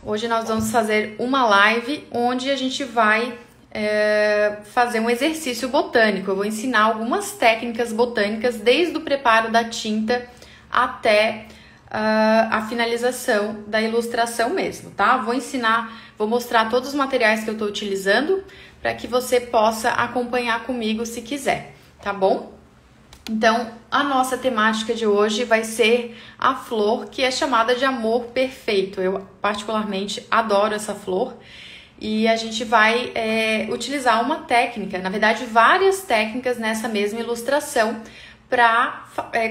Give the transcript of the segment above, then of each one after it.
Hoje nós vamos fazer uma live onde a gente vai fazer um exercício botânico. Eu vou ensinar algumas técnicas botânicas desde o preparo da tinta até a finalização da ilustração mesmo, tá? Vou mostrar todos os materiais que eu estou utilizando para que você possa acompanhar comigo se quiser, tá bom? Então, a nossa temática de hoje vai ser a flor que é chamada de amor perfeito. Eu particularmente adoro essa flor e a gente vai utilizar uma técnica, na verdade várias técnicas nessa mesma ilustração para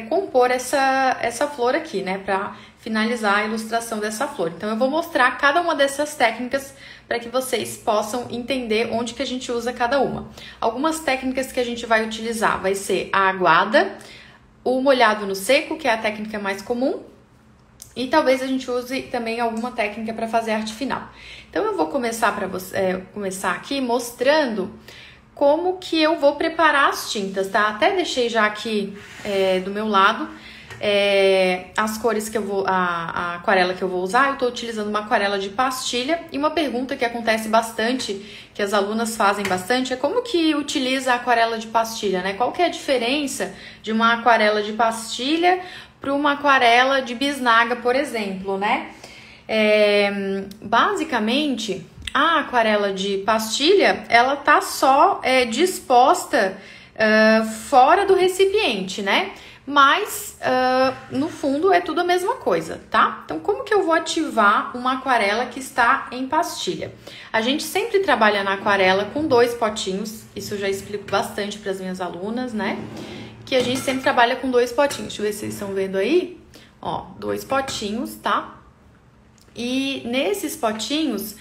compor essa flor aqui, né? Para finalizar a ilustração dessa flor. Então, eu vou mostrar cada uma dessas técnicas para que vocês possam entender onde que a gente usa cada uma. Algumas técnicas que a gente vai utilizar vai ser a aguada, o molhado no seco, que é a técnica mais comum, e talvez a gente use também alguma técnica para fazer arte final. Então, eu vou começar aqui mostrando como que eu vou preparar as tintas, tá? Até deixei já aqui do meu lado as cores que eu vou, a aquarela que eu vou usar. Eu tô utilizando uma aquarela de pastilha e uma pergunta que acontece bastante, que as alunas fazem bastante, é como que utiliza a aquarela de pastilha, né? Qual que é a diferença de uma aquarela de pastilha para uma aquarela de bisnaga, por exemplo, né? Basicamente, a aquarela de pastilha, ela tá só disposta fora do recipiente, né? Mas, no fundo, é tudo a mesma coisa, tá? Então, como que eu vou ativar uma aquarela que está em pastilha? A gente sempre trabalha na aquarela com 2 potinhos, isso eu já explico bastante para as minhas alunas, né? Que a gente sempre trabalha com 2 potinhos. Deixa eu ver se vocês estão vendo aí. Ó, 2 potinhos, tá? E nesses potinhos,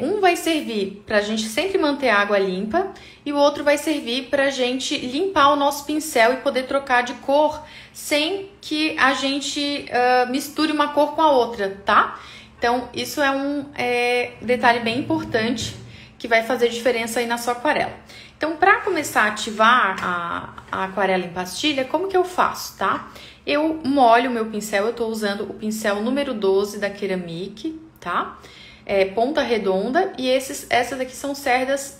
um vai servir pra gente sempre manter a água limpa e o outro vai servir pra gente limpar o nosso pincel e poder trocar de cor sem que a gente misture uma cor com a outra, tá? Então, isso é um detalhe bem importante que vai fazer diferença aí na sua aquarela. Então, para começar a ativar a aquarela em pastilha, como que eu faço, tá? Eu molho o meu pincel, eu tô usando o pincel número 12 da Ceramic, tá? Ponta redonda, e essas aqui são cerdas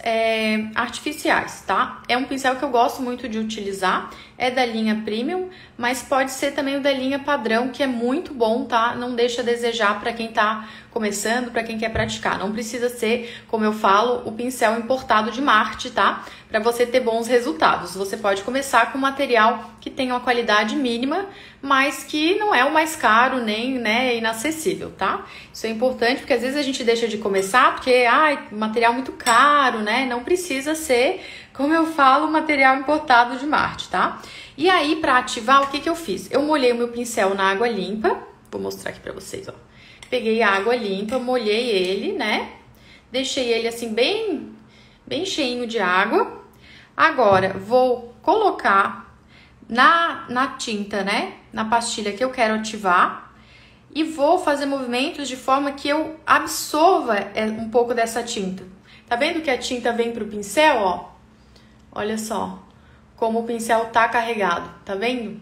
artificiais, tá? É um pincel que eu gosto muito de utilizar, é da linha Premium, mas pode ser também o da linha padrão, que é muito bom, tá? Não deixa a desejar para quem tá começando, para quem quer praticar. Não precisa ser, como eu falo, o pincel importado de Marte, tá? Para você ter bons resultados. Você pode começar com material que tenha uma qualidade mínima, mas que não é o mais caro, nem inacessível, tá? Isso é importante, porque às vezes a gente deixa de começar porque, material muito caro, né? Não precisa ser, como eu falo, material importado de Marte, tá? E aí, para ativar, o que eu fiz? Eu molhei o meu pincel na água limpa, vou mostrar aqui para vocês, ó. Peguei a água limpa, molhei ele, né? Deixei ele assim bem cheinho de água. Agora, vou colocar na tinta, né? Na pastilha que eu quero ativar. E vou fazer movimentos de forma que eu absorva um pouco dessa tinta. Tá vendo que a tinta vem pro pincel, ó? Olha só como o pincel tá carregado, tá vendo?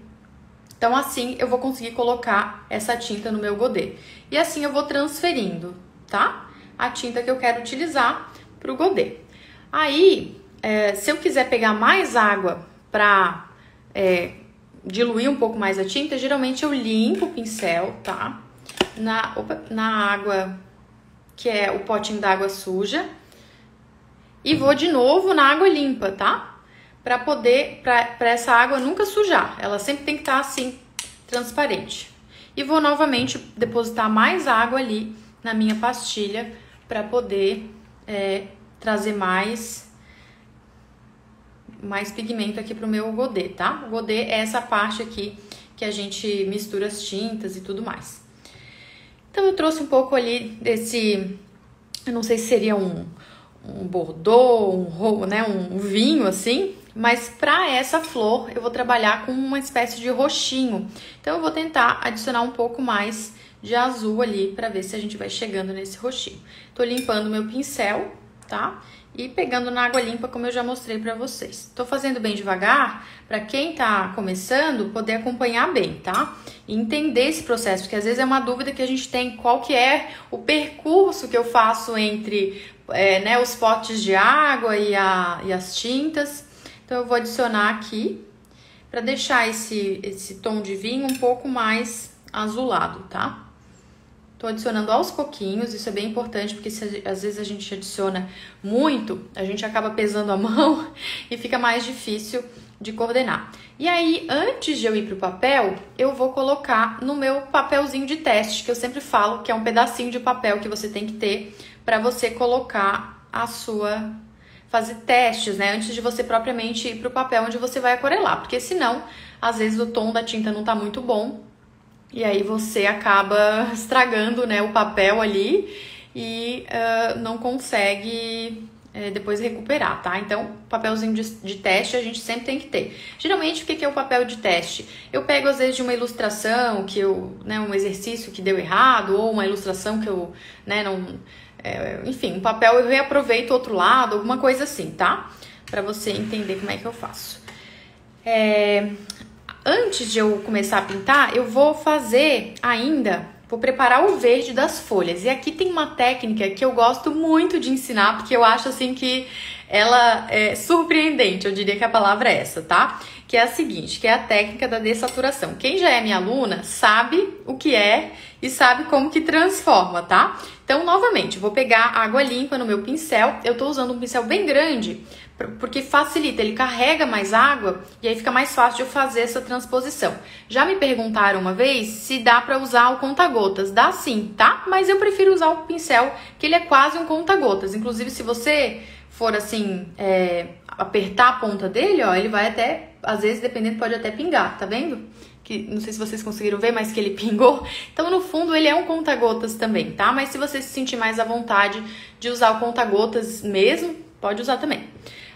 Então, assim, eu vou conseguir colocar essa tinta no meu godê. E assim eu vou transferindo, tá? A tinta que eu quero utilizar pro godê. Aí, se eu quiser pegar mais água pra diluir um pouco mais a tinta, geralmente eu limpo o pincel, tá? Na água, que é o potinho d'água suja. E vou de novo na água limpa, tá? Pra essa água nunca sujar. Ela sempre tem que estar assim, transparente. E vou novamente depositar mais água ali na minha pastilha para poder trazer mais pigmento aqui pro meu godê, tá? O godê é essa parte aqui que a gente mistura as tintas e tudo mais. Então, eu trouxe um pouco ali desse, eu não sei se seria um Bordeaux, um vinho assim, mas para essa flor eu vou trabalhar com uma espécie de roxinho. Então, eu vou tentar adicionar um pouco mais de azul ali para ver se a gente vai chegando nesse roxinho. Tô limpando meu pincel, tá? E pegando na água limpa, como eu já mostrei para vocês. Tô fazendo bem devagar, para quem tá começando poder acompanhar bem, tá? E entender esse processo, porque às vezes é uma dúvida que a gente tem, qual que é o percurso percurso que eu faço entre né, os potes de água e as tintas. Então eu vou adicionar aqui para deixar esse tom de vinho um pouco mais azulado, tá? Tô adicionando aos pouquinhos, isso é bem importante, porque às vezes a gente adiciona muito, a gente acaba pesando a mão e fica mais difícil de coordenar. E aí, antes de eu ir pro papel, eu vou colocar no meu papelzinho de teste, que eu sempre falo que é um pedacinho de papel que você tem que ter para você colocar fazer testes, né? Antes de você propriamente ir pro papel onde você vai aquarelar, porque senão, às vezes o tom da tinta não tá muito bom, e aí você acaba estragando, né, o papel ali e não consegue depois recuperar, tá? Então, papelzinho de teste a gente sempre tem que ter. Geralmente, o que é o papel de teste? Eu pego, às vezes, de uma ilustração né, um exercício que deu errado, ou uma ilustração que eu, né, enfim, um papel eu reaproveito outro lado, alguma coisa assim, tá? Pra você entender como é que eu faço. Antes de eu começar a pintar, eu vou vou preparar o verde das folhas. E aqui tem uma técnica que eu gosto muito de ensinar, porque eu acho assim que ela é surpreendente, eu diria que a palavra é essa, tá? Que é a seguinte, que é a técnica da dessaturação. Quem já é minha aluna sabe o que é e sabe como que transforma, tá? Então, novamente, eu vou pegar água limpa no meu pincel. Eu tô usando um pincel bem grande, porque facilita, ele carrega mais água e aí fica mais fácil de eu fazer essa transposição. Já me perguntaram uma vez se dá pra usar o conta-gotas. Dá sim, tá? Mas eu prefiro usar o pincel, que ele é quase um conta-gotas. Inclusive, se você for assim, apertar a ponta dele, ó, ele vai até, às vezes, dependendo, pode até pingar, tá vendo? Que não sei se vocês conseguiram ver, mas que ele pingou. Então, no fundo, ele é um conta-gotas também, tá? Mas se você se sentir mais à vontade de usar o conta-gotas mesmo, pode usar também.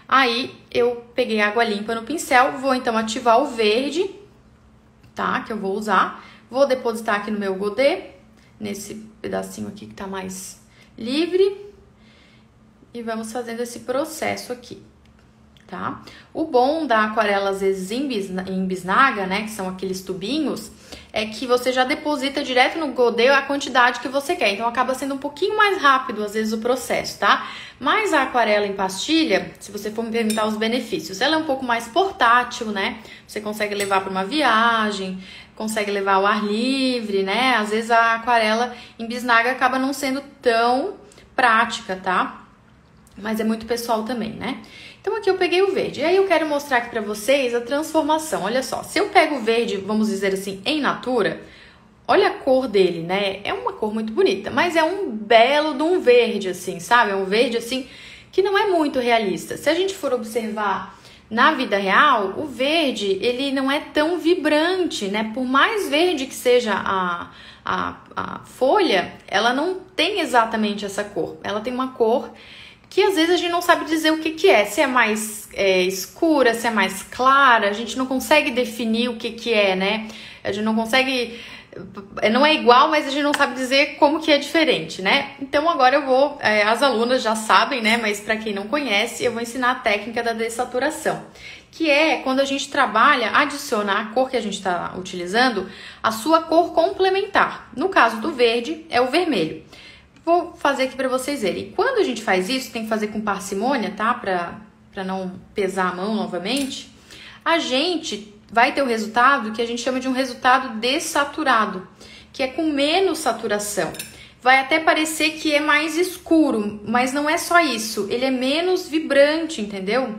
Aí, eu peguei água limpa no pincel, vou então ativar o verde, tá? Que eu vou usar. Vou depositar aqui no meu godê, nesse pedacinho aqui que tá mais livre. E vamos fazendo esse processo aqui, tá? O bom da aquarela, às vezes, em bisnaga, né, que são aqueles tubinhos, é que você já deposita direto no godê a quantidade que você quer. Então, acaba sendo um pouquinho mais rápido, às vezes, o processo, tá? Mas a aquarela em pastilha, se você for me perguntar os benefícios, ela é um pouco mais portátil, né? Você consegue levar para uma viagem, consegue levar ao ar livre, né? Às vezes, a aquarela em bisnaga acaba não sendo tão prática, tá? Mas é muito pessoal também, né? Então aqui eu peguei o verde. E aí eu quero mostrar aqui pra vocês a transformação. Olha só, se eu pego o verde, vamos dizer assim, em natura, olha a cor dele, né? É uma cor muito bonita, mas é um belo de um verde, assim, sabe? É um verde, assim, que não é muito realista. Se a gente for observar na vida real, o verde, ele não é tão vibrante, né? Por mais verde que seja a folha, ela não tem exatamente essa cor. Ela tem uma cor que às vezes a gente não sabe dizer o que é, se é mais escura, se é mais clara, a gente não consegue definir o que é, né? A gente não consegue, não é igual, mas a gente não sabe dizer como que é diferente, né? Então agora eu vou, as alunas já sabem, né? Mas para quem não conhece, eu vou ensinar a técnica da dessaturação, que é quando a gente trabalha, adiciona a cor que a gente está utilizando, a sua cor complementar. No caso do verde, é o vermelho. Vou fazer aqui para vocês verem. E quando a gente faz isso, tem que fazer com parcimônia, tá? Para não pesar a mão novamente. A gente vai ter o resultado que a gente chama de um resultado dessaturado, que é com menos saturação. Vai até parecer que é mais escuro, mas não é só isso. Ele é menos vibrante, entendeu?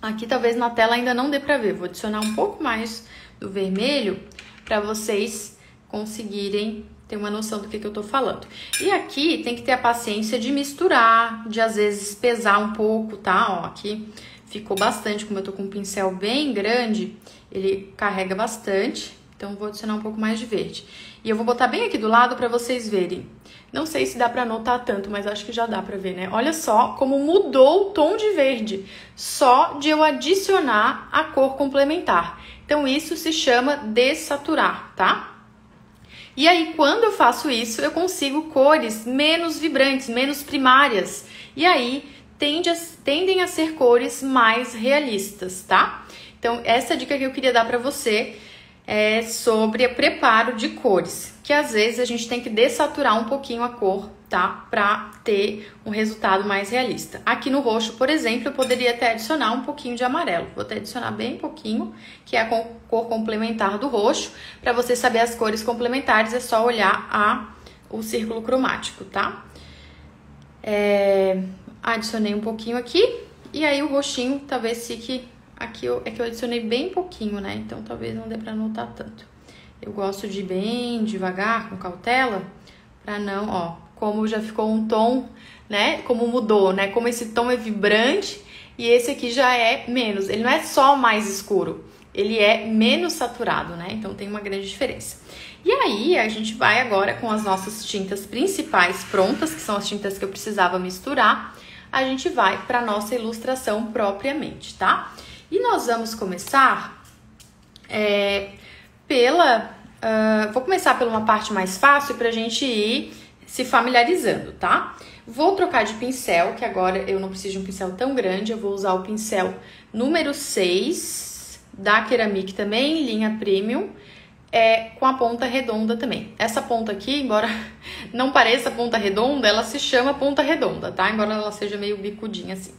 Aqui talvez na tela ainda não dê para ver. Vou adicionar um pouco mais do vermelho para vocês conseguirem ter uma noção do que eu tô falando. E aqui tem que ter a paciência de misturar, de às vezes pesar um pouco, tá? Ó, aqui ficou bastante, como eu tô com um pincel bem grande, ele carrega bastante, então vou adicionar um pouco mais de verde. E eu vou botar bem aqui do lado pra vocês verem. Não sei se dá pra notar tanto, mas acho que já dá pra ver, né? Olha só como mudou o tom de verde, só de eu adicionar a cor complementar. Então isso se chama dessaturar, tá? E aí, quando eu faço isso, eu consigo cores menos vibrantes, menos primárias. E aí, tendem a ser cores mais realistas, tá? Então, essa dica que eu queria dar pra você é sobre o preparo de cores. Que às vezes a gente tem que dessaturar um pouquinho a cor tá? Pra ter um resultado mais realista. Aqui no roxo, por exemplo, eu poderia até adicionar um pouquinho de amarelo. Vou até adicionar bem pouquinho, que é a cor complementar do roxo. Para você saber as cores complementares, é só olhar o círculo cromático, tá? Adicionei um pouquinho aqui. E aí o roxinho talvez fique... Aqui é que eu adicionei bem pouquinho, né? Então talvez não dê pra notar tanto. Eu gosto de ir bem devagar, com cautela, pra não, ó, como já ficou um tom, né? Como mudou, né? Como esse tom é vibrante e esse aqui já é menos. Ele não é só mais escuro, ele é menos saturado, né? Então tem uma grande diferença. E aí a gente vai agora com as nossas tintas principais prontas, que são as tintas que eu precisava misturar. A gente vai pra nossa ilustração propriamente, tá? E nós vamos começar vou começar pela uma parte mais fácil pra gente ir se familiarizando, tá? Vou trocar de pincel, que agora eu não preciso de um pincel tão grande, eu vou usar o pincel número 6 da Ceramic também, linha Premium, com a ponta redonda também. Essa ponta aqui, embora não pareça ponta redonda, ela se chama ponta redonda, tá? Embora ela seja meio bicudinha assim.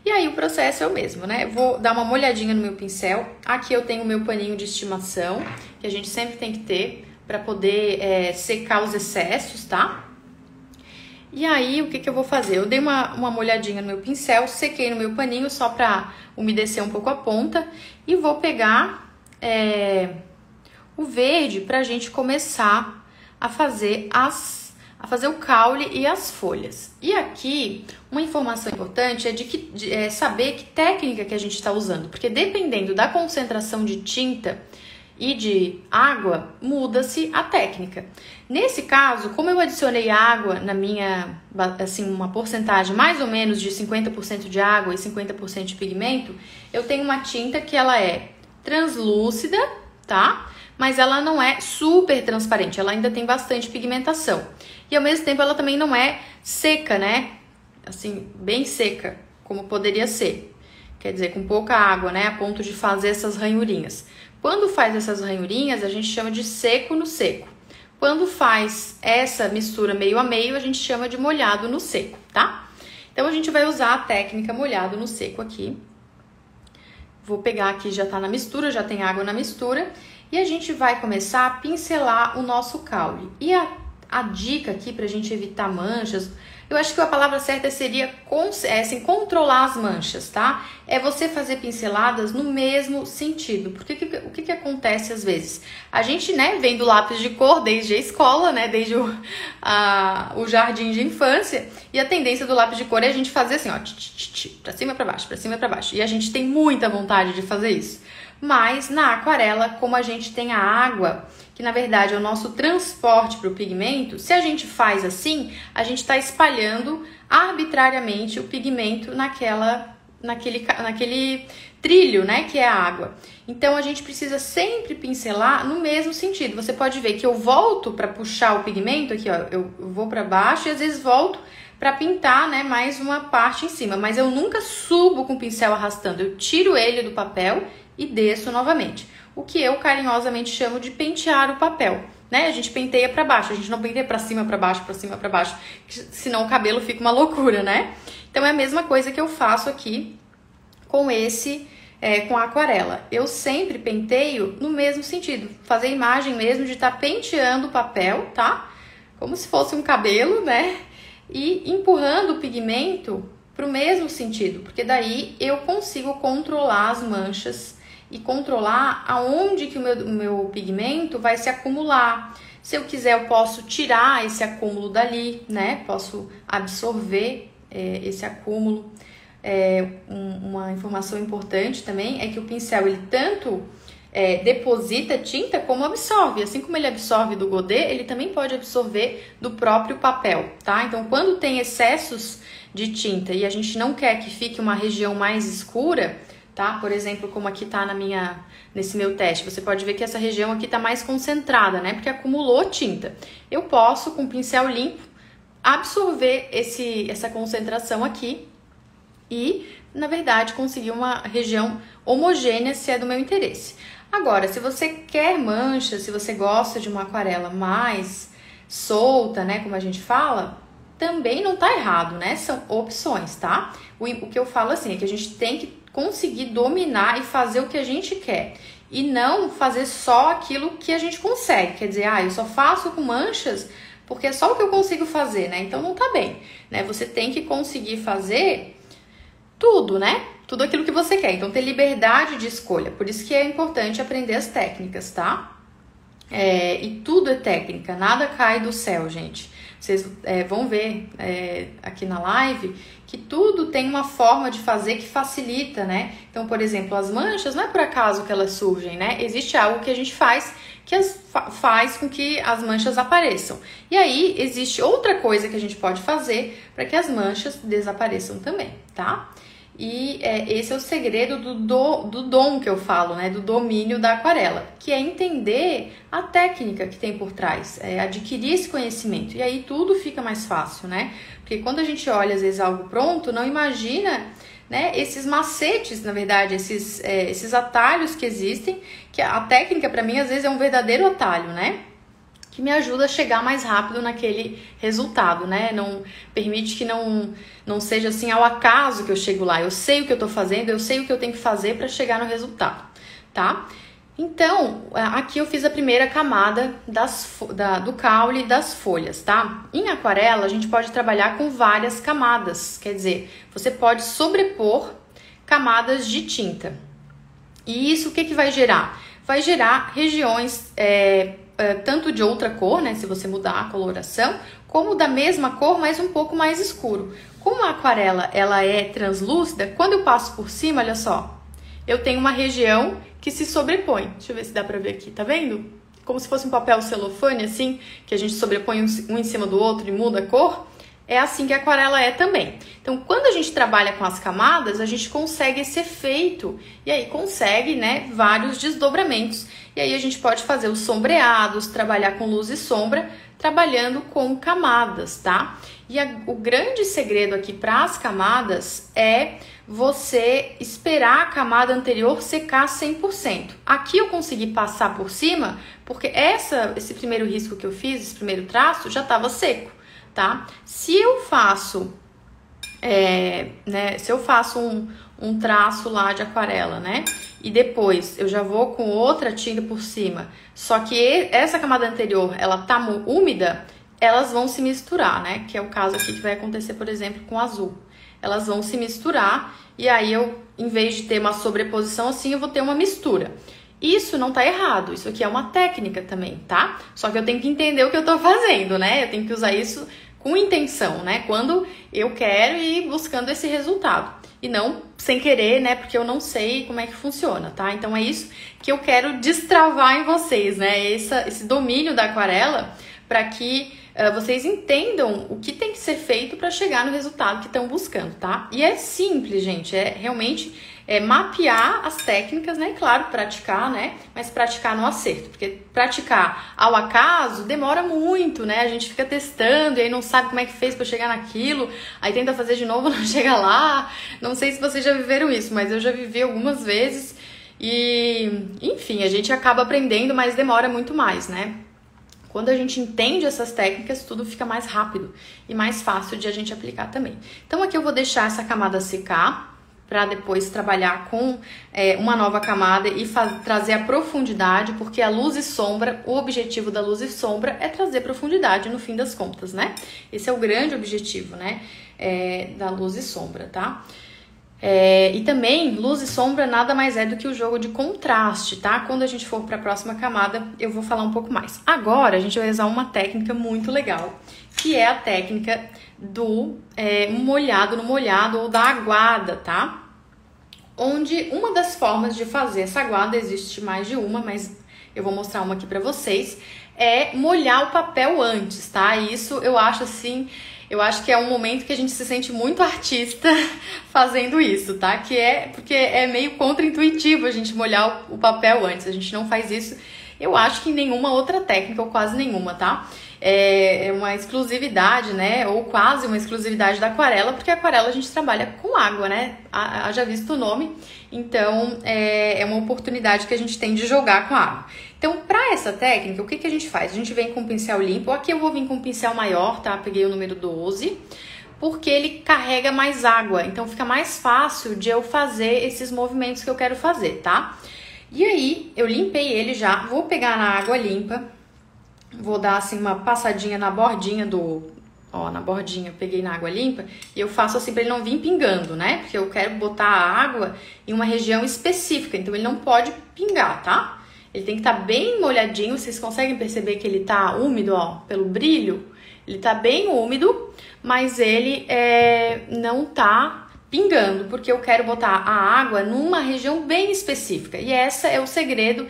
E aí o processo é o mesmo, né? Vou dar uma molhadinha no meu pincel. Aqui eu tenho o meu paninho de estimação, que a gente sempre tem que ter para poder secar os excessos, tá? E aí o que eu vou fazer? Eu dei uma molhadinha no meu pincel, sequei no meu paninho só para umedecer um pouco a ponta. E vou pegar o verde pra gente começar a fazer o caule e as folhas. E aqui, uma informação importante é saber que técnica que a gente está usando, porque dependendo da concentração de tinta e de água, muda-se a técnica. Nesse caso, como eu adicionei água na minha, assim, uma porcentagem mais ou menos de 50% de água e 50% de pigmento, eu tenho uma tinta que ela é translúcida, tá? Mas ela não é super transparente, ela ainda tem bastante pigmentação. E ao mesmo tempo ela também não é seca, né? Assim, bem seca, como poderia ser. Quer dizer, com pouca água, né? A ponto de fazer essas ranhurinhas. Quando faz essas ranhurinhas, a gente chama de seco no seco. Quando faz essa mistura meio a meio, a gente chama de molhado no seco, tá? Então a gente vai usar a técnica molhado no seco aqui. Vou pegar aqui, já tá na mistura, já tem água na mistura. E a gente vai começar a pincelar o nosso caule. E a dica aqui pra gente evitar manchas, eu acho que a palavra certa seria assim, controlar as manchas, tá? É você fazer pinceladas no mesmo sentido. Porque o que acontece às vezes? A gente, né, vem do lápis de cor desde a escola, né, desde o jardim de infância, e a tendência do lápis de cor é a gente fazer assim, ó, pra cima, pra baixo, pra cima, pra baixo. E a gente tem muita vontade de fazer isso. Mas na aquarela, como a gente tem a água, que na verdade é o nosso transporte para o pigmento, se a gente faz assim, a gente está espalhando arbitrariamente o pigmento naquele trilho, né, que é a água. Então a gente precisa sempre pincelar no mesmo sentido. Você pode ver que eu volto para puxar o pigmento aqui, ó, eu vou para baixo e às vezes volto para pintar, né, mais uma parte em cima, mas eu nunca subo com o pincel arrastando, eu tiro ele do papel e desço novamente. O que eu carinhosamente chamo de pentear o papel, né? A gente penteia para baixo, a gente não penteia para cima, para baixo, para cima, para baixo, senão o cabelo fica uma loucura, né? Então é a mesma coisa que eu faço aqui com com a aquarela. Eu sempre penteio no mesmo sentido, fazer a imagem mesmo de estar penteando o papel, tá? Como se fosse um cabelo, né? E empurrando o pigmento para o mesmo sentido, porque daí eu consigo controlar as manchas e controlar aonde que o meu pigmento vai se acumular. Se eu quiser, eu posso tirar esse acúmulo dali, né? Posso absorver esse acúmulo. Uma informação importante também é que o pincel, ele tanto deposita tinta como absorve. Assim como ele absorve do godê, ele também pode absorver do próprio papel, tá? Então, quando tem excessos de tinta e a gente não quer que fique uma região mais escura, tá? Por exemplo, como aqui tá nesse meu teste, você pode ver que essa região aqui tá mais concentrada, né? Porque acumulou tinta. Eu posso, com o pincel limpo, absorver essa concentração aqui e, na verdade, conseguir uma região homogênea se é do meu interesse. Agora, se você quer mancha, se você gosta de uma aquarela mais solta, né? Como a gente fala, também não tá errado, né? São opções, tá? O que eu falo assim é que a gente tem que conseguir dominar e fazer o que a gente quer. E não fazer só aquilo que a gente consegue. Quer dizer, eu só faço com manchas porque é só o que eu consigo fazer, né? Então não tá bem, né? Você tem que conseguir fazer tudo, né? Tudo aquilo que você quer. Então ter liberdade de escolha. Por isso que é importante aprender as técnicas, tá? E tudo é técnica, nada cai do céu, gente. Vocês vão ver aqui na live que tudo tem uma forma de fazer que facilita, né? Então, por exemplo, as manchas, não é por acaso que elas surgem, né? Existe algo que a gente faz que faz com que as manchas apareçam. E aí, existe outra coisa que a gente pode fazer para que as manchas desapareçam também, tá? E esse é o segredo do dom que eu falo, né? Do domínio da aquarela, que é entender a técnica que tem por trás, adquirir esse conhecimento. E aí tudo fica mais fácil, né? Porque quando a gente olha, às vezes, algo pronto, não imagina, né, esses macetes, na verdade, esses atalhos que existem, que a técnica, para mim, às vezes, é um verdadeiro atalho, né? Que me ajuda a chegar mais rápido naquele resultado, né? Não permite que não seja assim ao acaso que eu chego lá. Eu sei o que eu tô fazendo, eu sei o que eu tenho que fazer para chegar no resultado, tá? Então, aqui eu fiz a primeira camada do caule das folhas, tá? Em aquarela, a gente pode trabalhar com várias camadas, quer dizer, você pode sobrepor camadas de tinta. E isso o que vai gerar? Vai gerar regiões tanto de outra cor, né, se você mudar a coloração, como da mesma cor, mas um pouco mais escuro. Como a aquarela ela é translúcida, quando eu passo por cima, olha só, eu tenho uma região que se sobrepõe. Deixa eu ver se dá pra ver aqui, tá vendo? Como se fosse um papel celofane, assim, que a gente sobrepõe um em cima do outro e muda a cor. É assim que a aquarela é também. Então, quando a gente trabalha com as camadas, a gente consegue esse efeito. E aí consegue, né, vários desdobramentos. E aí a gente pode fazer os sombreados, trabalhar com luz e sombra, trabalhando com camadas, tá? E o grande segredo aqui para as camadas é você esperar a camada anterior secar 100%. Aqui eu consegui passar por cima, porque esse primeiro risco que eu fiz, esse primeiro traço, já estava seco, tá? Se eu faço, um traço lá de aquarela, né? E depois eu já vou com outra tinta por cima, só que essa camada anterior, ela tá úmida, elas vão se misturar, né? Que é o caso aqui que vai acontecer, por exemplo, com o azul. Elas vão se misturar e aí eu, em vez de ter uma sobreposição assim, eu vou ter uma mistura. Isso não tá errado, isso aqui é uma técnica também, tá? Só que eu tenho que entender o que eu tô fazendo, né? Eu tenho que usar isso com intenção, né? Quando eu quero ir buscando esse resultado. E não sem querer, né? Porque eu não sei como é que funciona, tá? Então é isso que eu quero destravar em vocês, né? Esse domínio da aquarela para que vocês entendam o que tem que ser feito para chegar no resultado que estão buscando, tá? E é simples, gente, realmente mapear as técnicas, né? Claro, praticar, né? Mas praticar no acerto, porque praticar ao acaso demora muito, né? A gente fica testando e aí não sabe como é que fez para chegar naquilo, aí tenta fazer de novo, não chega lá. Não sei se vocês já viveram isso, mas eu já vivi algumas vezes e, enfim, a gente acaba aprendendo, mas demora muito mais, né? Quando a gente entende essas técnicas, tudo fica mais rápido e mais fácil de a gente aplicar também. Então aqui eu vou deixar essa camada secar para depois trabalhar com uma nova camada e trazer a profundidade, porque a luz e sombra, o objetivo da luz e sombra é trazer profundidade no fim das contas, né? Esse é o grande objetivo, né, da luz e sombra, tá? E também, luz e sombra nada mais é do que o jogo de contraste, tá? Quando a gente for para a próxima camada, eu vou falar um pouco mais. Agora, a gente vai usar uma técnica muito legal, que é a técnica do molhado no molhado ou da aguada, tá? Onde uma das formas de fazer essa aguada, existe mais de uma, mas eu vou mostrar uma aqui para vocês, é molhar o papel antes, tá? E isso eu acho assim... Eu acho que é um momento que a gente se sente muito artista fazendo isso, tá? Porque é meio contra-intuitivo a gente molhar o papel antes. A gente não faz isso, eu acho que em nenhuma outra técnica, ou quase nenhuma, tá? É uma exclusividade, né? Ou quase uma exclusividade da aquarela, porque a aquarela a gente trabalha com água, né? Haja visto o nome. Então, é uma oportunidade que a gente tem de jogar com a água. Então, para essa técnica, o que que a gente faz? A gente vem com um pincel limpo. Aqui eu vou vir com um pincel maior, tá? Peguei o número 12, porque ele carrega mais água. Então, fica mais fácil de eu fazer esses movimentos que eu quero fazer, tá? E aí, eu limpei ele já. Vou pegar na água limpa. Vou dar, assim, uma passadinha na bordinha do... Ó, na bordinha, eu peguei na água limpa e eu faço assim pra ele não vir pingando, né? Porque eu quero botar a água em uma região específica, então ele não pode pingar, tá? Ele tem que estar bem molhadinho, vocês conseguem perceber que ele tá úmido, ó, pelo brilho? Ele tá bem úmido, mas ele não tá pingando, porque eu quero botar a água numa região bem específica. E esse é o segredo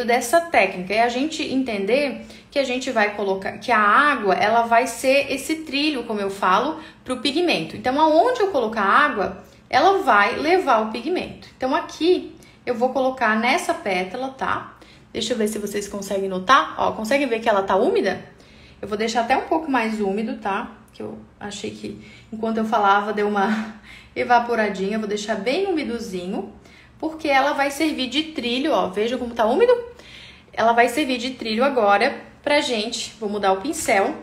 dessa técnica, é a gente entender que a gente vai colocar, que a água, ela vai ser esse trilho, como eu falo, para o pigmento. Então, aonde eu colocar a água, ela vai levar o pigmento. Então, aqui, eu vou colocar nessa pétala, tá? Deixa eu ver se vocês conseguem notar. Ó, conseguem ver que ela tá úmida? Eu vou deixar até um pouco mais úmido, tá? Que eu achei que, enquanto eu falava, deu uma evaporadinha. Eu vou deixar bem umidozinho, porque ela vai servir de trilho, ó. Veja como tá úmido? Ela vai servir de trilho agora pra gente, vou mudar o pincel,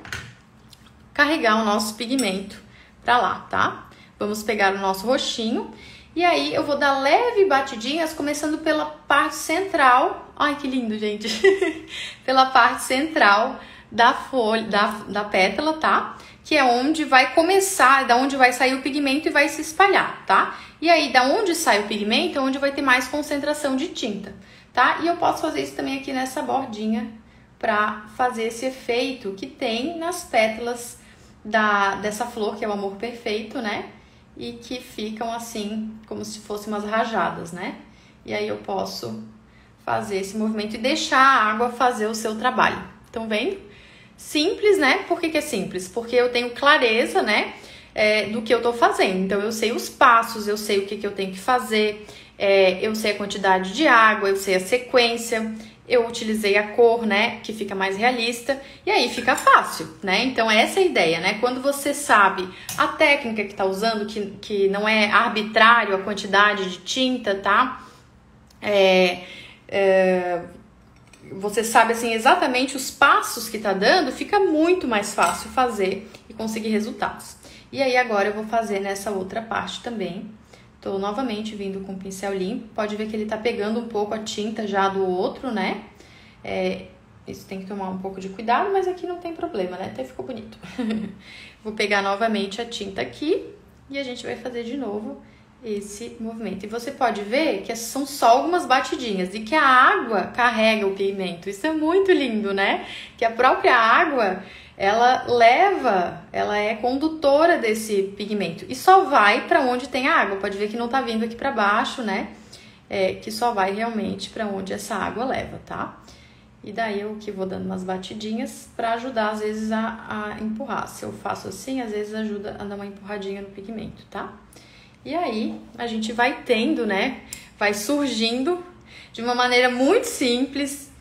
carregar o nosso pigmento pra lá, tá? Vamos pegar o nosso roxinho e aí eu vou dar leve batidinhas, começando pela parte central. Ai, que lindo, gente! Pela parte central da folha, da pétala, tá? Que é onde vai começar, da onde vai sair o pigmento e vai se espalhar, tá? E aí, da onde sai o pigmento é onde vai ter mais concentração de tinta, tá? E eu posso fazer isso também aqui nessa bordinha para fazer esse efeito que tem nas pétalas dessa flor, que é o amor perfeito, né? E que ficam assim, como se fossem umas rajadas, né? E aí eu posso fazer esse movimento e deixar a água fazer o seu trabalho. Estão vendo? Simples, né? Por que que é simples? Porque eu tenho clareza, né? Do que eu tô fazendo. Então, eu sei os passos, eu sei o que que eu tenho que fazer, eu sei a quantidade de água, eu sei a sequência, eu utilizei a cor, né, que fica mais realista, e aí fica fácil, né? Então, essa é a ideia, né? Quando você sabe a técnica que tá usando, que não é arbitrário a quantidade de tinta, tá? Você sabe, assim, exatamente os passos que tá dando, fica muito mais fácil fazer e conseguir resultados. E aí, agora eu vou fazer nessa outra parte também. Tô novamente vindo com o pincel limpo. Pode ver que ele tá pegando um pouco a tinta já do outro, né? Isso tem que tomar um pouco de cuidado, mas aqui não tem problema, né? Até ficou bonito. Vou pegar novamente a tinta aqui e a gente vai fazer de novo esse movimento. E você pode ver que são só algumas batidinhas e que a água carrega o pigmento. Isso é muito lindo, né? Que a própria água, ela é condutora desse pigmento e só vai para onde tem a água. Pode ver que não tá vindo aqui para baixo, né? Que só vai realmente para onde essa água leva, tá? E daí eu que vou dando umas batidinhas para ajudar às vezes a empurrar. Se eu faço assim, às vezes ajuda a dar uma empurradinha no pigmento, tá? E aí a gente vai tendo, né? Vai surgindo de uma maneira muito simples,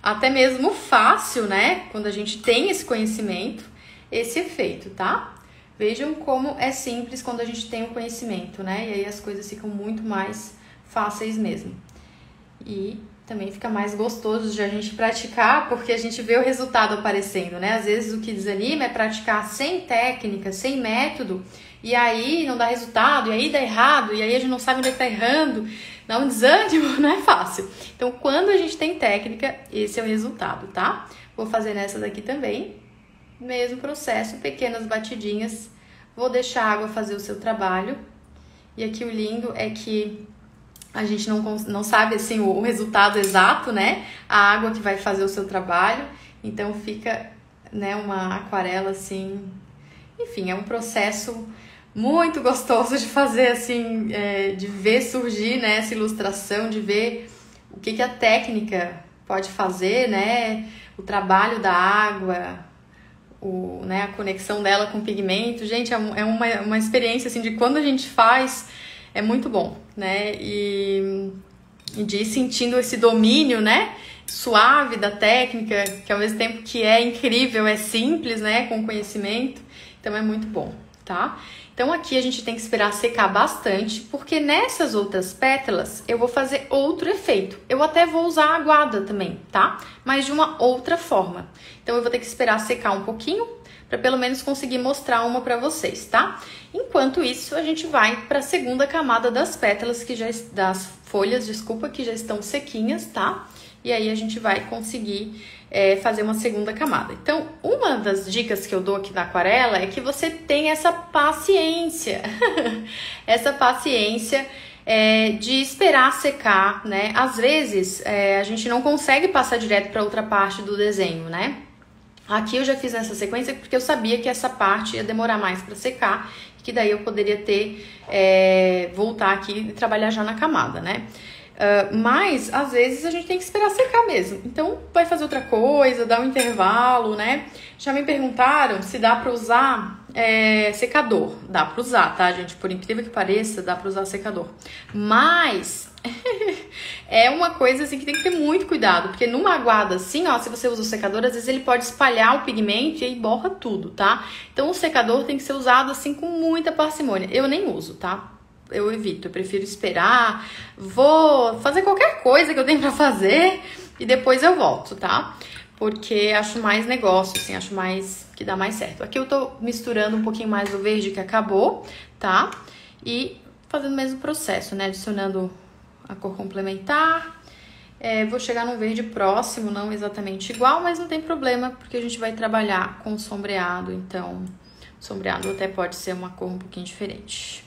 até mesmo fácil, né? Quando a gente tem esse conhecimento, esse efeito, tá? Vejam como é simples quando a gente tem o conhecimento, né? E aí as coisas ficam muito mais fáceis mesmo. E também fica mais gostoso de a gente praticar, porque a gente vê o resultado aparecendo, né? Às vezes o que desanima é praticar sem técnica, sem método, e aí não dá resultado, e aí dá errado, e aí a gente não sabe onde é que tá errando. Dá um desânimo, não é fácil. Então, quando a gente tem técnica, esse é o resultado, tá? Vou fazer nessa daqui também. Mesmo processo, pequenas batidinhas. Vou deixar a água fazer o seu trabalho. E aqui o lindo é que a gente não sabe, assim, o resultado exato, né? A água que vai fazer o seu trabalho. Então, fica, né, uma aquarela, assim... Enfim, é um processo muito gostoso de fazer, assim, de ver surgir, né, essa ilustração, de ver o que a técnica pode fazer, né, o trabalho da água, né, a conexão dela com o pigmento. Gente, é uma experiência, assim, de quando a gente faz, é muito bom, né, e de ir sentindo esse domínio, né, suave da técnica, que ao mesmo tempo que é incrível, é simples, né, com conhecimento, então é muito bom. tá? Então aqui a gente tem que esperar secar bastante, porque nessas outras pétalas eu vou fazer outro efeito. Eu até vou usar a aguada também, tá? Mas de uma outra forma. Então eu vou ter que esperar secar um pouquinho, para pelo menos conseguir mostrar uma para vocês, tá? Enquanto isso, a gente vai para a segunda camada das pétalas, das folhas, desculpa, que já estão sequinhas, tá? E aí a gente vai conseguir fazer uma segunda camada. Então, uma das dicas que eu dou aqui na aquarela é que você tenha essa paciência, essa paciência de esperar secar, né? Às vezes, a gente não consegue passar direto para outra parte do desenho, né? Aqui eu já fiz nessa sequência porque eu sabia que essa parte ia demorar mais para secar, que daí eu poderia voltar aqui e trabalhar já na camada, né? Mas, às vezes, a gente tem que esperar secar mesmo. Então, vai fazer outra coisa, dá um intervalo, né? Já me perguntaram se dá pra usar secador. Dá pra usar, tá, gente? Por incrível que pareça, dá pra usar secador. Mas, é uma coisa, assim, que tem que ter muito cuidado. Porque numa aguada assim, ó, se você usa o secador, às vezes ele pode espalhar o pigmento e aí borra tudo, tá? Então, o secador tem que ser usado, assim, com muita parcimônia. Eu nem uso, tá? Eu evito, eu prefiro esperar, vou fazer qualquer coisa que eu tenho pra fazer e depois eu volto, tá? Porque acho mais negócio, assim, acho mais que dá mais certo. Aqui eu tô misturando um pouquinho mais do verde que acabou, tá? E fazendo o mesmo processo, né? Adicionando a cor complementar. Vou chegar num verde próximo, não exatamente igual, mas não tem problema, porque a gente vai trabalhar com sombreado, então o sombreado até pode ser uma cor um pouquinho diferente.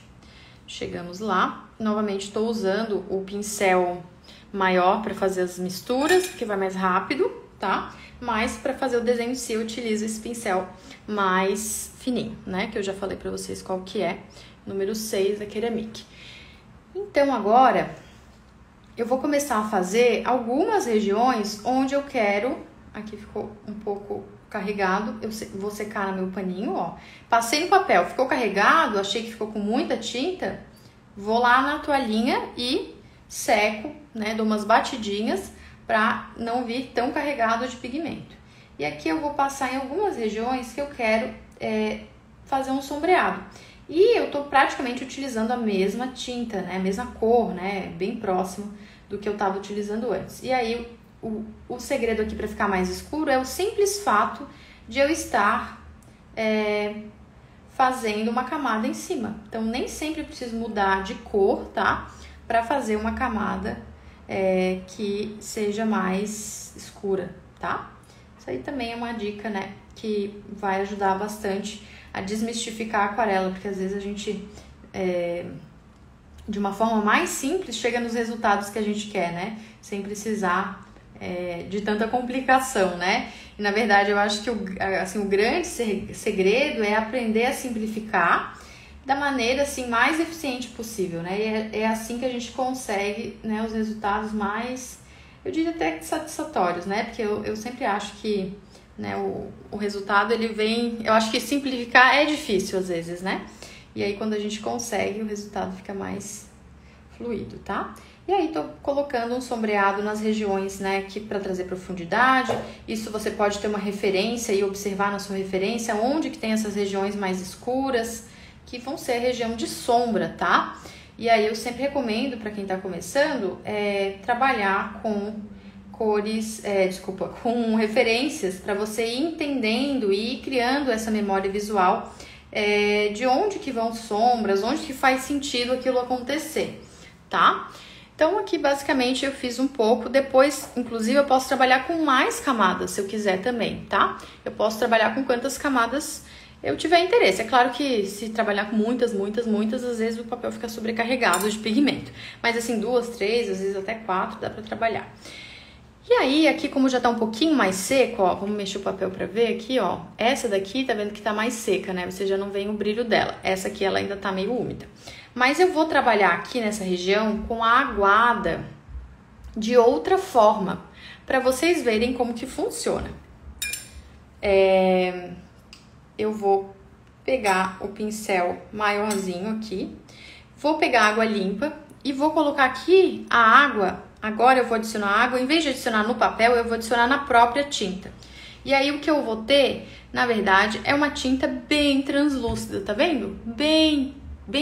Chegamos lá, novamente estou usando o pincel maior para fazer as misturas, porque vai mais rápido, tá? Mas para fazer o desenho em si eu utilizo esse pincel mais fininho, né? Que eu já falei para vocês qual que é, número 6 da Ceramic. Então agora eu vou começar a fazer algumas regiões onde eu quero... Aqui ficou um pouco carregado, eu vou secar no meu paninho, ó. Passei no papel, ficou carregado, achei que ficou com muita tinta, vou lá na toalhinha e seco, né, dou umas batidinhas pra não vir tão carregado de pigmento. E aqui eu vou passar em algumas regiões que eu quero fazer um sombreado. E eu tô praticamente utilizando a mesma tinta, né, a mesma cor, né, bem próximo do que eu tava utilizando antes. E aí o segredo aqui para ficar mais escuro é o simples fato de eu estar fazendo uma camada em cima. Então, nem sempre eu preciso mudar de cor, tá? Para fazer uma camada que seja mais escura, tá? Isso aí também é uma dica, né? Que vai ajudar bastante a desmistificar a aquarela, porque às vezes a gente... de uma forma mais simples, chega nos resultados que a gente quer, né? Sem precisar de tanta complicação, né? E na verdade eu acho que o grande segredo é aprender a simplificar da maneira assim mais eficiente possível, né? E é assim que a gente consegue, né, os resultados mais, eu diria até satisfatórios, né? Porque eu sempre acho que, né, o resultado ele vem, eu acho que simplificar é difícil às vezes, né? E aí quando a gente consegue, o resultado fica mais fluido, tá? E aí, tô colocando um sombreado nas regiões, né, aqui para trazer profundidade. Isso você pode ter uma referência e observar na sua referência onde que tem essas regiões mais escuras, que vão ser a região de sombra, tá? E aí, eu sempre recomendo para quem tá começando, trabalhar com cores, com referências para você ir entendendo e ir criando essa memória visual de onde que vão sombras, onde que faz sentido aquilo acontecer, tá? Então, aqui, basicamente, eu fiz um pouco. Depois, inclusive, eu posso trabalhar com mais camadas, se eu quiser também, tá? Eu posso trabalhar com quantas camadas eu tiver interesse. É claro que se trabalhar com muitas, às vezes o papel fica sobrecarregado de pigmento. Mas, assim, 2, 3, às vezes até 4, dá pra trabalhar. E aí, aqui, como já tá um pouquinho mais seco, ó, vamos mexer o papel pra ver aqui, ó. Essa daqui, tá vendo que tá mais seca, né? Você já não vê o brilho dela. Essa aqui, ela ainda tá meio úmida. Mas eu vou trabalhar aqui nessa região com a aguada de outra forma, para vocês verem como que funciona. Eu vou pegar o pincel maiorzinho aqui, vou pegar água limpa e vou colocar aqui a água. Agora eu vou adicionar água, em vez de adicionar no papel, eu vou adicionar na própria tinta. E aí o que eu vou ter, na verdade, é uma tinta bem translúcida, tá vendo? Bem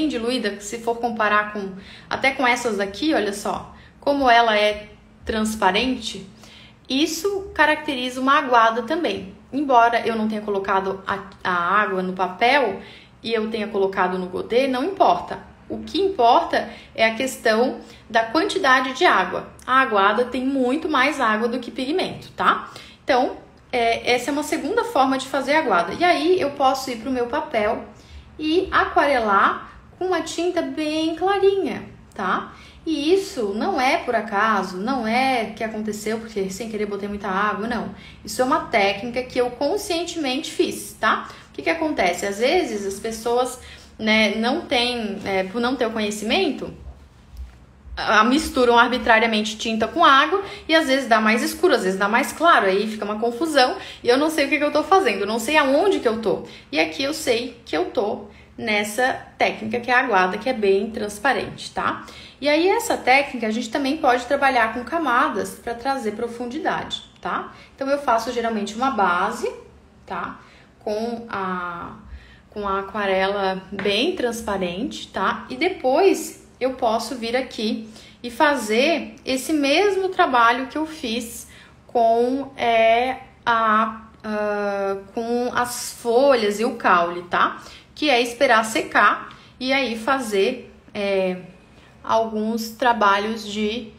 diluída, se for comparar até com essas aqui, olha só, como ela é transparente, isso caracteriza uma aguada também. Embora eu não tenha colocado a água no papel e eu tenha colocado no godê, não importa. O que importa é a questão da quantidade de água. A aguada tem muito mais água do que pigmento, tá? Então, essa é uma segunda forma de fazer aguada. E aí eu posso ir para o meu papel e aquarelar com uma tinta bem clarinha, tá? E isso não é por acaso, não é que aconteceu porque sem querer botei muita água, não. Isso é uma técnica que eu conscientemente fiz, tá? O que acontece? Às vezes as pessoas, né, não têm, por não ter o conhecimento, misturam arbitrariamente tinta com água e às vezes dá mais escuro, às vezes dá mais claro, aí fica uma confusão e eu não sei o que eu tô fazendo, eu não sei aonde que eu tô. E aqui eu sei que eu tô nessa técnica que é a aguada, que é bem transparente, tá? E aí essa técnica a gente também pode trabalhar com camadas para trazer profundidade, tá? Então eu faço geralmente uma base, tá? Com a aquarela bem transparente, tá? E depois eu posso vir aqui e fazer esse mesmo trabalho que eu fiz com com as folhas e o caule, tá? Que é esperar secar e aí fazer alguns trabalhos de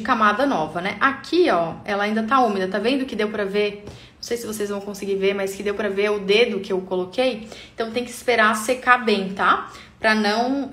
camada nova, né? Aqui, ó, ela ainda tá úmida, tá vendo que deu pra ver? Não sei se vocês vão conseguir ver, mas que deu pra ver o dedo que eu coloquei. Então tem que esperar secar bem, tá? Pra não,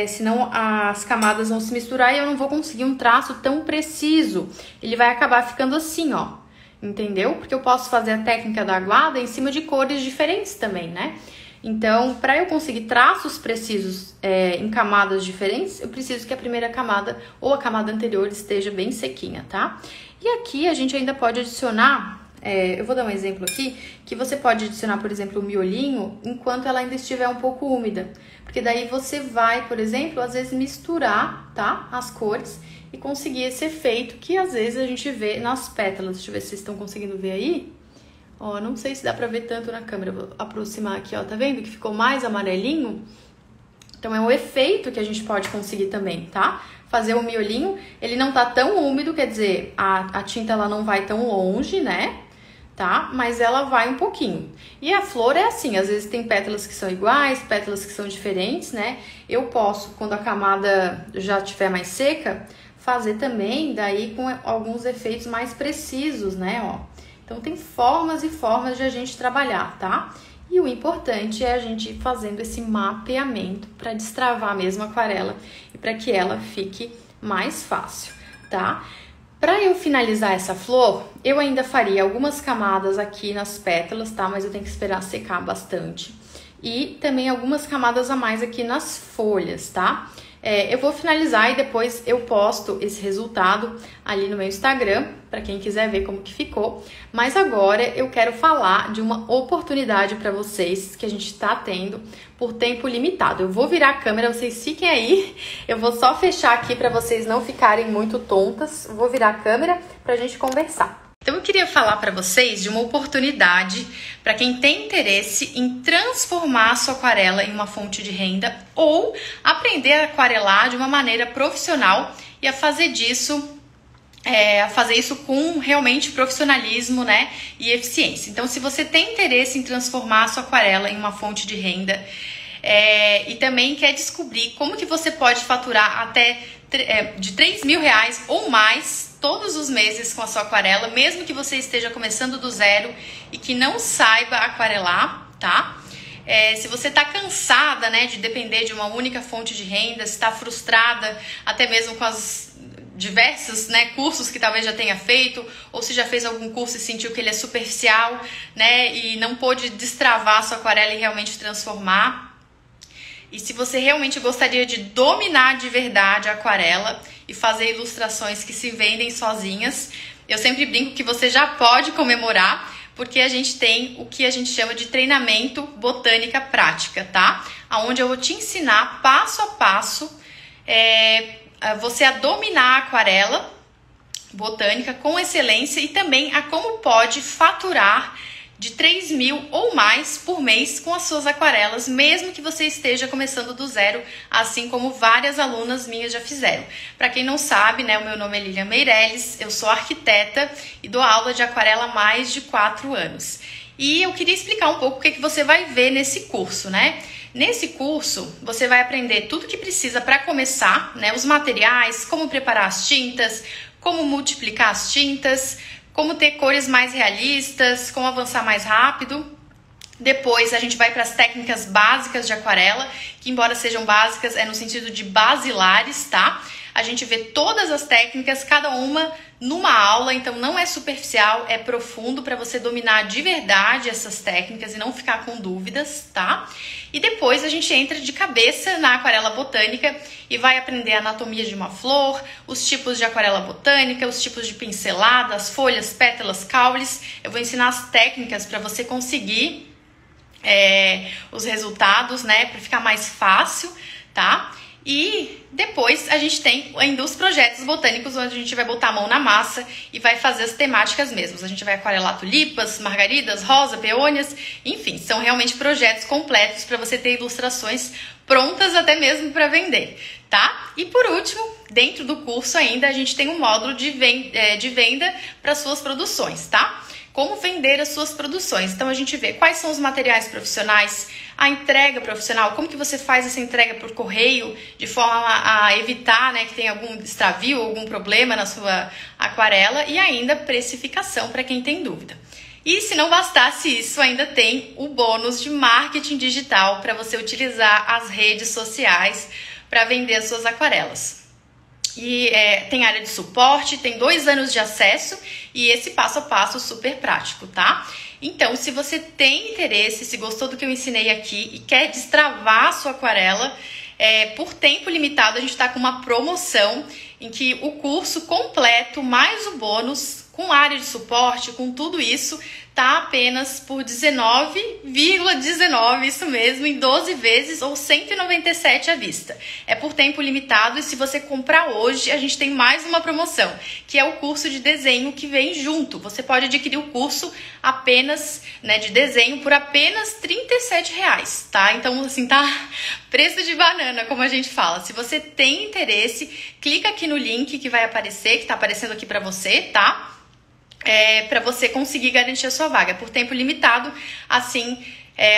senão as camadas vão se misturar e eu não vou conseguir um traço tão preciso. Ele vai acabar ficando assim, ó. Entendeu? Porque eu posso fazer a técnica da aguada em cima de cores diferentes também, né? Então, para eu conseguir traços precisos em camadas diferentes, eu preciso que a primeira camada ou a camada anterior esteja bem sequinha, tá? E aqui a gente ainda pode adicionar, eu vou dar um exemplo aqui, que você pode adicionar, por exemplo, o miolinho enquanto ela ainda estiver um pouco úmida. Porque daí você vai, por exemplo, às vezes misturar, tá? As cores e conseguir esse efeito que às vezes a gente vê nas pétalas. Deixa eu ver se vocês estão conseguindo ver aí. Ó, não sei se dá pra ver tanto na câmera, vou aproximar aqui, ó, tá vendo que ficou mais amarelinho? Então é um efeito que a gente pode conseguir também, tá? Fazer o miolinho, ele não tá tão úmido, quer dizer, a tinta ela não vai tão longe, né? Tá? Mas ela vai um pouquinho. E a flor é assim, às vezes tem pétalas que são iguais, pétalas que são diferentes, né? Eu posso, quando a camada já estiver mais seca, fazer também daí com alguns efeitos mais precisos, né, ó. Então tem formas e formas de a gente trabalhar, tá? E o importante é a gente ir fazendo esse mapeamento para destravar mesmo a aquarela e para que ela fique mais fácil, tá? Para eu finalizar essa flor, eu ainda faria algumas camadas aqui nas pétalas, tá? Mas eu tenho que esperar secar bastante. E também algumas camadas a mais aqui nas folhas, tá? Eu vou finalizar e depois eu posto esse resultado ali no meu Instagram, para quem quiser ver como que ficou. Mas agora eu quero falar de uma oportunidade para vocês que a gente está tendo por tempo limitado. Eu vou virar a câmera, vocês fiquem aí. Eu vou só fechar aqui para vocês não ficarem muito tontas. Vou virar a câmera para a gente conversar. Então eu queria falar para vocês de uma oportunidade para quem tem interesse em transformar a sua aquarela em uma fonte de renda ou aprender a aquarelar de uma maneira profissional e a fazer disso, com realmente profissionalismo, né, e eficiência. Então, se você tem interesse em transformar a sua aquarela em uma fonte de renda e também quer descobrir como que você pode faturar até de R$3.000 ou mais todos os meses com a sua aquarela, mesmo que você esteja começando do zero e que não saiba aquarelar, tá? Se você está cansada, né, de depender de uma única fonte de renda, se está frustrada até mesmo com as diversos, né, cursos que talvez já tenha feito, ou se já fez algum curso e sentiu que ele é superficial, né, e não pôde destravar a sua aquarela e realmente transformar. E se você realmente gostaria de dominar de verdade a aquarela e fazer ilustrações que se vendem sozinhas, eu sempre brinco que você já pode comemorar, porque a gente tem o que a gente chama de treinamento botânica prática, tá? Onde eu vou te ensinar passo a passo você a dominar a aquarela botânica com excelência e também a como pode faturar de 3.000 ou mais por mês com as suas aquarelas, mesmo que você esteja começando do zero, assim como várias alunas minhas já fizeram. Para quem não sabe, né, o meu nome é Lilian Meirelles, eu sou arquiteta e dou aula de aquarela há mais de 4 anos. E eu queria explicar um pouco o que você vai ver nesse curso, né? Nesse curso, você vai aprender tudo que precisa para começar, né? Os materiais, como preparar as tintas, como multiplicar as tintas, como ter cores mais realistas, como avançar mais rápido. Depois a gente vai para as técnicas básicas de aquarela, que embora sejam básicas, é no sentido de basilares, tá? A gente vê todas as técnicas, cada uma numa aula, então não é superficial, é profundo para você dominar de verdade essas técnicas e não ficar com dúvidas, tá? E depois a gente entra de cabeça na aquarela botânica e vai aprender a anatomia de uma flor, os tipos de aquarela botânica, os tipos de pincelada, as folhas, pétalas, caules. Eu vou ensinar as técnicas para você conseguir os resultados, né, para ficar mais fácil, tá? E depois a gente tem ainda os projetos botânicos, onde a gente vai botar a mão na massa e vai fazer as temáticas mesmas. A gente vai aquarelar tulipas, margaridas, rosa, peônias, enfim, são realmente projetos completos para você ter ilustrações prontas até mesmo para vender, tá? E por último, dentro do curso ainda a gente tem um módulo de venda para suas produções, tá? Como vender as suas produções. Então a gente vê quais são os materiais profissionais, a entrega profissional, como que você faz essa entrega por correio, de forma a evitar, né, que tenha algum extravio, algum problema na sua aquarela, e ainda precificação para quem tem dúvida. E se não bastasse isso, ainda tem o bônus de marketing digital para você utilizar as redes sociais para vender as suas aquarelas. E tem área de suporte, tem 2 anos de acesso e esse passo a passo super prático, tá? Então, se você tem interesse, se gostou do que eu ensinei aqui e quer destravar a sua aquarela, por tempo limitado a gente está com uma promoção em que o curso completo mais o bônus com área de suporte, com tudo isso, tá apenas por R$19,19, isso mesmo, em 12 vezes ou R$197 à vista. É por tempo limitado e se você comprar hoje, a gente tem mais uma promoção, que é o curso de desenho que vem junto. Você pode adquirir o curso apenas, né, de desenho por apenas R$37, tá? Então, assim, tá preço de banana, como a gente fala. Se você tem interesse, clica aqui no link que vai aparecer, que tá aparecendo aqui pra você, tá? Para você conseguir garantir a sua vaga. Por tempo limitado, assim,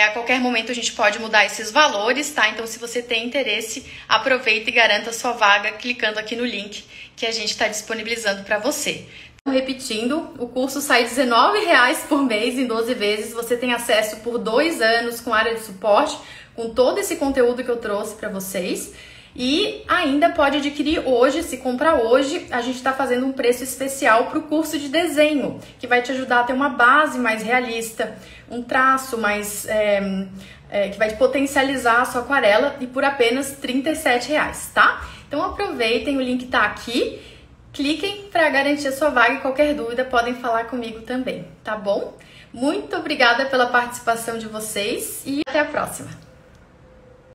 a qualquer momento a gente pode mudar esses valores, tá? Então, se você tem interesse, aproveita e garanta a sua vaga clicando aqui no link que a gente está disponibilizando para você. Repetindo, o curso sai R$19 por mês em 12 vezes. Você tem acesso por 2 anos com área de suporte, com todo esse conteúdo que eu trouxe para vocês. E ainda pode adquirir hoje, se comprar hoje, a gente está fazendo um preço especial para o curso de desenho, que vai te ajudar a ter uma base mais realista, um traço mais que vai potencializar a sua aquarela e por apenas R$37, tá? Então aproveitem, o link tá aqui, cliquem para garantir a sua vaga e qualquer dúvida podem falar comigo também, tá bom? Muito obrigada pela participação de vocês e até a próxima!